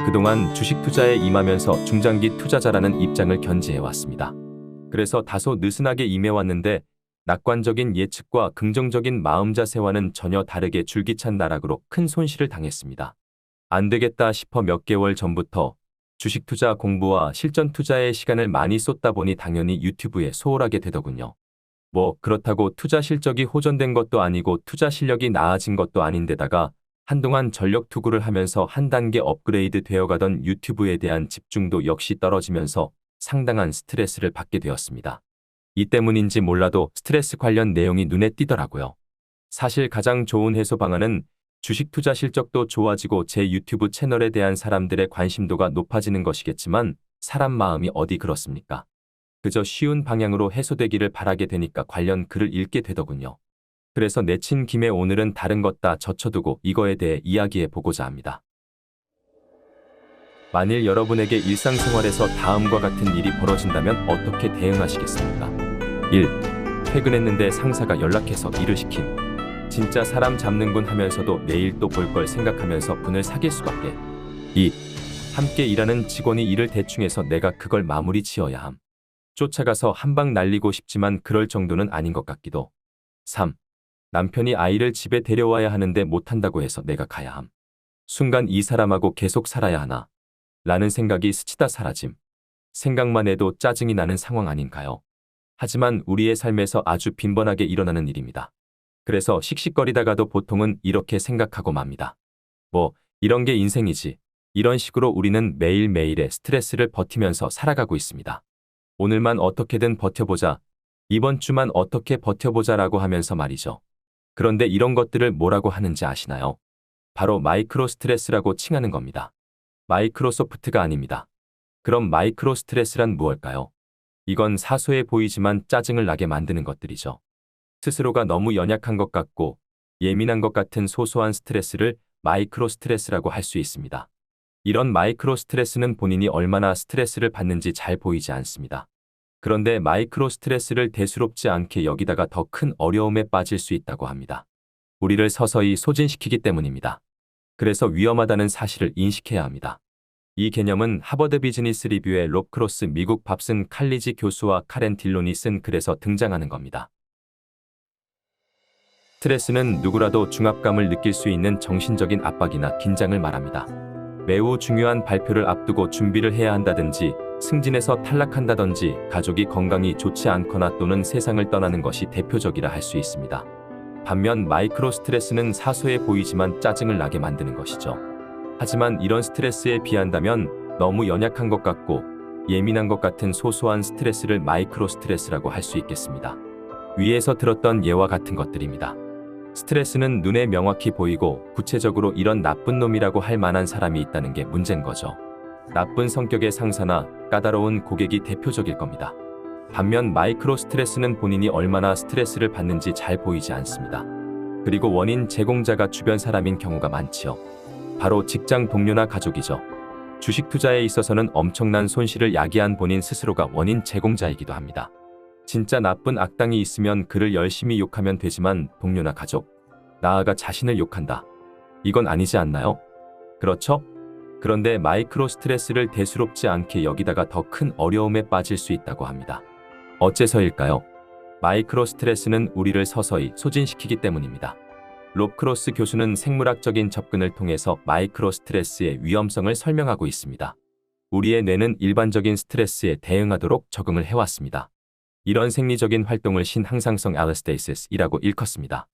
그동안 주식 투자에 임하면서 중장기 투자자라는 입장을 견지해왔습니다. 그래서 다소 느슨하게 임해왔는데 낙관적인 예측과 긍정적인 마음 자세와는 전혀 다르게 줄기찬 나락으로 큰 손실을 당했습니다. 안 되겠다 싶어 몇 개월 전부터 주식 투자 공부와 실전 투자에 시간을 많이 쏟다 보니 당연히 유튜브에 소홀하게 되더군요. 뭐 그렇다고 투자 실적이 호전된 것도 아니고 투자 실력이 나아진 것도 아닌데다가 한동안 전력 투구를 하면서 한 단계 업그레이드 되어가던 유튜브에 대한 집중도 역시 떨어지면서 상당한 스트레스를 받게 되었습니다. 이 때문인지 몰라도 스트레스 관련 내용이 눈에 띄더라고요. 사실 가장 좋은 해소 방안은 주식 투자 실적도 좋아지고 제 유튜브 채널에 대한 사람들의 관심도가 높아지는 것이겠지만 사람 마음이 어디 그렇습니까? 그저 쉬운 방향으로 해소되기를 바라게 되니까 관련 글을 읽게 되더군요. 그래서 내친 김에 오늘은 다른 것 다 젖혀두고 이거에 대해 이야기해 보고자 합니다. 만일 여러분에게 일상생활에서 다음과 같은 일이 벌어진다면 어떻게 대응하시겠습니까? 1. 퇴근했는데 상사가 연락해서 일을 시킴. 진짜 사람 잡는군 하면서도 내일 또 볼 걸 생각하면서 분을 사귈 수밖에. 2. 함께 일하는 직원이 일을 대충 해서 내가 그걸 마무리 지어야 함. 쫓아가서 한 방 날리고 싶지만 그럴 정도는 아닌 것 같기도. 3. 남편이 아이를 집에 데려와야 하는데 못한다고 해서 내가 가야 함. 순간 이 사람하고 계속 살아야 하나? 라는 생각이 스치다 사라짐. 생각만 해도 짜증이 나는 상황 아닌가요? 하지만 우리의 삶에서 아주 빈번하게 일어나는 일입니다. 그래서 씩씩거리다가도 보통은 이렇게 생각하고 맙니다. 뭐 이런 게 인생이지. 이런 식으로 우리는 매일매일의 스트레스를 버티면서 살아가고 있습니다. 오늘만 어떻게든 버텨보자. 이번 주만 어떻게 버텨보자라고 하면서 말이죠. 그런데 이런 것들을 뭐라고 하는지 아시나요? 바로 마이크로 스트레스라고 칭하는 겁니다. 마이크로소프트가 아닙니다. 그럼 마이크로 스트레스란 무엇일까요? 이건 사소해 보이지만 짜증을 나게 만드는 것들이죠. 스스로가 너무 연약한 것 같고 예민한 것 같은 소소한 스트레스를 마이크로 스트레스라고 할 수 있습니다. 이런 마이크로 스트레스는 본인이 얼마나 스트레스를 받는지 잘 보이지 않습니다. 그런데 마이크로 스트레스를 대수롭지 않게 여기다가 더 큰 어려움에 빠질 수 있다고 합니다. 우리를 서서히 소진시키기 때문입니다. 그래서 위험하다는 사실을 인식해야 합니다. 이 개념은 하버드 비즈니스 리뷰의 롭 크로스 미국 밥슨 칼리지 교수와 카렌 딜론이 쓴 글에서 등장하는 겁니다. 스트레스는 누구라도 중압감을 느낄 수 있는 정신적인 압박이나 긴장을 말합니다. 매우 중요한 발표를 앞두고 준비를 해야 한다든지 승진에서 탈락한다든지 가족이 건강이 좋지 않거나 또는 세상을 떠나는 것이 대표적이라 할 수 있습니다. 반면 마이크로 스트레스는 사소해 보이지만 짜증을 나게 만드는 것이죠. 하지만 이런 스트레스에 비한다면 너무 연약한 것 같고 예민한 것 같은 소소한 스트레스를 마이크로 스트레스라고 할 수 있겠습니다. 위에서 들었던 예와 같은 것들입니다. 스트레스는 눈에 명확히 보이고 구체적으로 이런 나쁜 놈이라고 할 만한 사람이 있다는 게 문제인 거죠. 나쁜 성격의 상사나 까다로운 고객이 대표적일 겁니다. 반면 마이크로 스트레스는 본인이 얼마나 스트레스를 받는지 잘 보이지 않습니다. 그리고 원인 제공자가 주변 사람인 경우가 많지요. 바로 직장 동료나 가족이죠. 주식 투자에 있어서는 엄청난 손실을 야기한 본인 스스로가 원인 제공자이기도 합니다. 진짜 나쁜 악당이 있으면 그를 열심히 욕하면 되지만 동료나 가족, 나아가 자신을 욕한다. 이건 아니지 않나요? 그렇죠? 그런데 마이크로 스트레스를 대수롭지 않게 여기다가 더 큰 어려움에 빠질 수 있다고 합니다. 어째서일까요? 마이크로 스트레스는 우리를 서서히 소진시키기 때문입니다. 롭 크로스 교수는 생물학적인 접근을 통해서 마이크로 스트레스의 위험성을 설명하고 있습니다. 우리의 뇌는 일반적인 스트레스에 대응하도록 적응을 해왔습니다. 이런 생리적인 활동을 신항상성 알로스테이시스이라고 일컫습니다.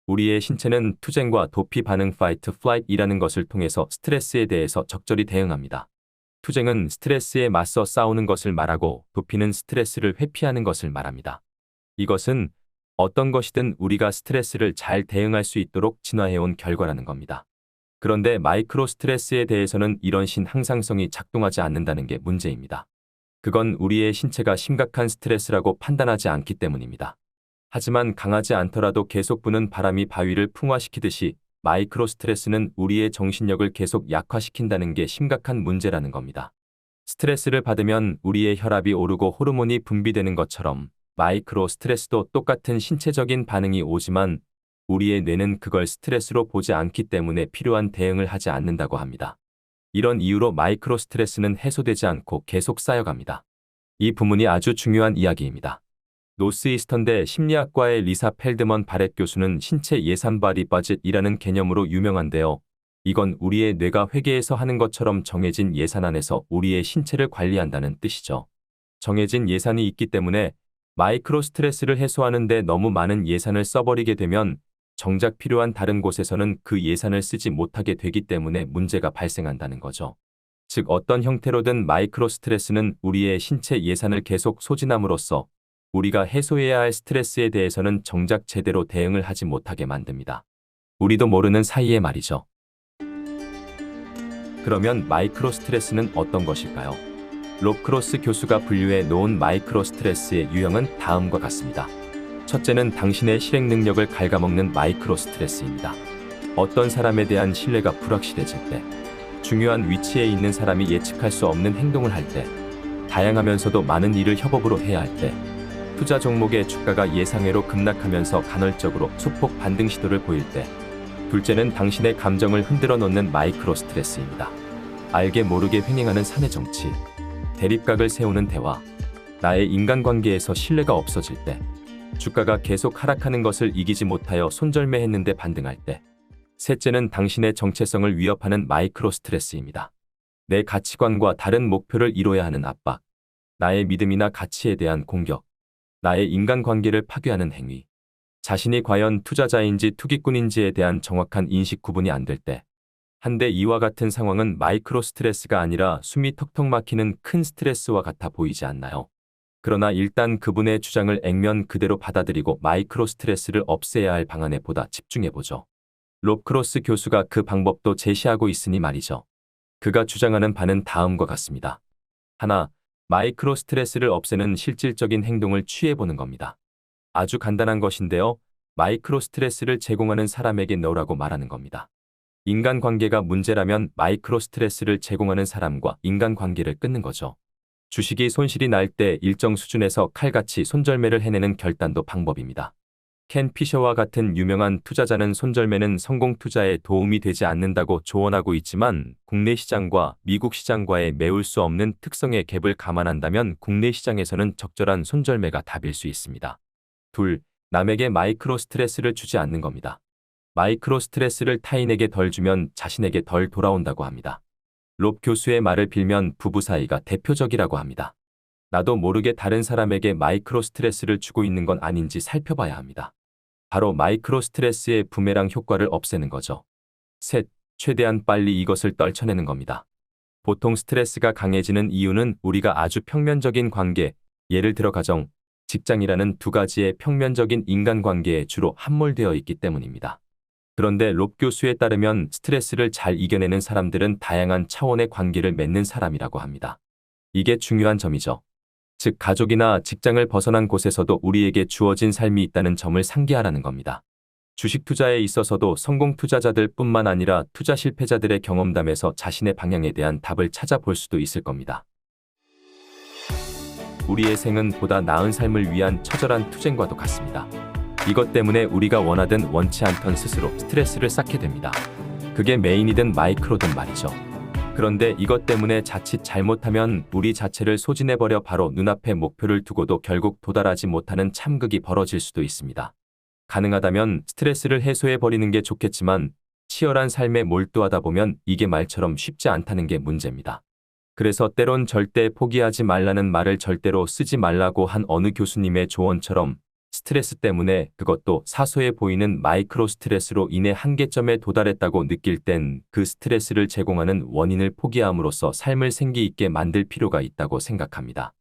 우리의 신체는 투쟁과 도피 반응 fight flight이라는 것을 통해서 스트레스에 대해서 적절히 대응합니다. 투쟁은 스트레스에 맞서 싸우는 것을 말하고 도피는 스트레스를 회피하는 것을 말합니다. 이것은 어떤 것이든 우리가 스트레스를 잘 대응할 수 있도록 진화해온 결과라는 겁니다. 그런데 마이크로 스트레스에 대해서는 이런 신항상성이 작동하지 않는다는 게 문제입니다. 그건 우리의 신체가 심각한 스트레스라고 판단하지 않기 때문입니다. 하지만 강하지 않더라도 계속 부는 바람이 바위를 풍화시키듯이 마이크로 스트레스는 우리의 정신력을 계속 약화시킨다는 게 심각한 문제라는 겁니다. 스트레스를 받으면 우리의 혈압이 오르고 호르몬이 분비되는 것처럼 마이크로 스트레스도 똑같은 신체적인 반응이 오지만 우리의 뇌는 그걸 스트레스로 보지 않기 때문에 필요한 대응을 하지 않는다고 합니다. 이런 이유로 마이크로 스트레스는 해소되지 않고 계속 쌓여갑니다. 이 부분이 아주 중요한 이야기입니다. 노스이스턴대 심리학과의 리사 펠드먼 바렛 교수는 신체 예산 바디 버젯이라는 개념으로 유명한데요. 이건 우리의 뇌가 회계에서 하는 것처럼 정해진 예산 안에서 우리의 신체를 관리한다는 뜻이죠. 정해진 예산이 있기 때문에 마이크로 스트레스를 해소하는 데 너무 많은 예산을 써버리게 되면 정작 필요한 다른 곳에서는 그 예산을 쓰지 못하게 되기 때문에 문제가 발생한다는 거죠. 즉 어떤 형태로든 마이크로 스트레스는 우리의 신체 예산을 계속 소진함으로써 우리가 해소해야 할 스트레스에 대해서는 정작 제대로 대응을 하지 못하게 만듭니다. 우리도 모르는 사이에 말이죠. 그러면 마이크로 스트레스는 어떤 것일까요? 롭크로스 교수가 분류해 놓은 마이크로 스트레스의 유형은 다음과 같습니다. 첫째는 당신의 실행 능력을 갉아먹는 마이크로 스트레스입니다. 어떤 사람에 대한 신뢰가 불확실해질 때, 중요한 위치에 있는 사람이 예측할 수 없는 행동을 할 때, 다양하면서도 많은 일을 협업으로 해야 할 때, 투자 종목의 주가가 예상외로 급락하면서 간헐적으로 소폭 반등 시도를 보일 때, 둘째는 당신의 감정을 흔들어 놓는 마이크로 스트레스입니다. 알게 모르게 횡행하는 사내 정치, 대립각을 세우는 대화, 나의 인간관계에서 신뢰가 없어질 때, 주가가 계속 하락하는 것을 이기지 못하여 손절매했는데 반등할 때, 셋째는 당신의 정체성을 위협하는 마이크로 스트레스입니다. 내 가치관과 다른 목표를 이뤄야 하는 압박, 나의 믿음이나 가치에 대한 공격, 나의 인간관계를 파괴하는 행위, 자신이 과연 투자자인지 투기꾼인지에 대한 정확한 인식 구분이 안 될 때, 한데 이와 같은 상황은 마이크로 스트레스가 아니라 숨이 턱턱 막히는 큰 스트레스와 같아 보이지 않나요? 그러나 일단 그분의 주장을 액면 그대로 받아들이고 마이크로 스트레스를 없애야 할 방안에 보다 집중해보죠. 롭크로스 교수가 그 방법도 제시하고 있으니 말이죠. 그가 주장하는 바는 다음과 같습니다. 하나, 마이크로 스트레스를 없애는 실질적인 행동을 취해보는 겁니다. 아주 간단한 것인데요. 마이크로 스트레스를 제공하는 사람에게 너라고 말하는 겁니다. 인간관계가 문제라면 마이크로 스트레스를 제공하는 사람과 인간관계를 끊는 거죠. 주식이 손실이 날 때 일정 수준에서 칼같이 손절매를 해내는 결단도 방법입니다. 켄 피셔와 같은 유명한 투자자는 손절매는 성공 투자에 도움이 되지 않는다고 조언하고 있지만 국내 시장과 미국 시장과의 메울 수 없는 특성의 갭을 감안한다면 국내 시장에서는 적절한 손절매가 답일 수 있습니다. 둘, 남에게 마이크로 스트레스를 주지 않는 겁니다. 마이크로 스트레스를 타인에게 덜 주면 자신에게 덜 돌아온다고 합니다. 롭 교수의 말을 빌면 부부 사이가 대표적이라고 합니다. 나도 모르게 다른 사람에게 마이크로 스트레스를 주고 있는 건 아닌지 살펴봐야 합니다. 바로 마이크로 스트레스의 부메랑 효과를 없애는 거죠. 셋, 최대한 빨리 이것을 떨쳐내는 겁니다. 보통 스트레스가 강해지는 이유는 우리가 아주 평면적인 관계, 예를 들어 가정, 직장이라는 두 가지의 평면적인 인간관계에 주로 함몰되어 있기 때문입니다. 그런데 롭 교수에 따르면 스트레스를 잘 이겨내는 사람들은 다양한 차원의 관계를 맺는 사람이라고 합니다. 이게 중요한 점이죠. 즉 가족이나 직장을 벗어난 곳에서도 우리에게 주어진 삶이 있다는 점을 상기하라는 겁니다. 주식 투자에 있어서도 성공 투자자들 뿐만 아니라 투자 실패자들의 경험담에서 자신의 방향에 대한 답을 찾아볼 수도 있을 겁니다. 우리의 생은 보다 나은 삶을 위한 처절한 투쟁과도 같습니다. 이것 때문에 우리가 원하든 원치 않던 스스로 스트레스를 쌓게 됩니다. 그게 메인이든 마이크로든 말이죠. 그런데 이것 때문에 자칫 잘못하면 우리 자체를 소진해버려 바로 눈앞에 목표를 두고도 결국 도달하지 못하는 참극이 벌어질 수도 있습니다. 가능하다면 스트레스를 해소해버리는 게 좋겠지만 치열한 삶에 몰두하다 보면 이게 말처럼 쉽지 않다는 게 문제입니다. 그래서 때론 절대 포기하지 말라는 말을 절대로 쓰지 말라고 한 어느 교수님의 조언처럼 스트레스 때문에 그것도 사소해 보이는 마이크로 스트레스로 인해 한계점에 도달했다고 느낄 땐 그 스트레스를 제공하는 원인을 포기함으로써 삶을 생기 있게 만들 필요가 있다고 생각합니다.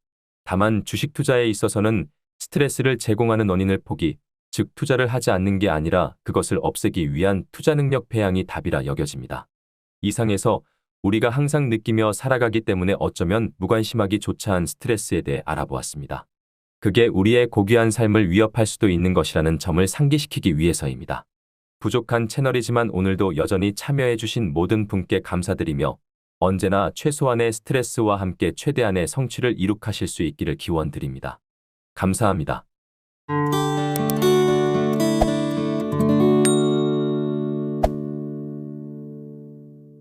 다만 주식 투자에 있어서는 스트레스를 제공하는 원인을 포기, 즉 투자를 하지 않는 게 아니라 그것을 없애기 위한 투자 능력 배양이 답이라 여겨집니다. 이상에서 우리가 항상 느끼며 살아가기 때문에 어쩌면 무관심하기 조차한 스트레스에 대해 알아보았습니다. 그게 우리의 고귀한 삶을 위협할 수도 있는 것이라는 점을 상기시키기 위해서입니다. 부족한 채널이지만 오늘도 여전히 참여해주신 모든 분께 감사드리며 언제나 최소한의 스트레스와 함께 최대한의 성취를 이룩하실 수 있기를 기원드립니다. 감사합니다.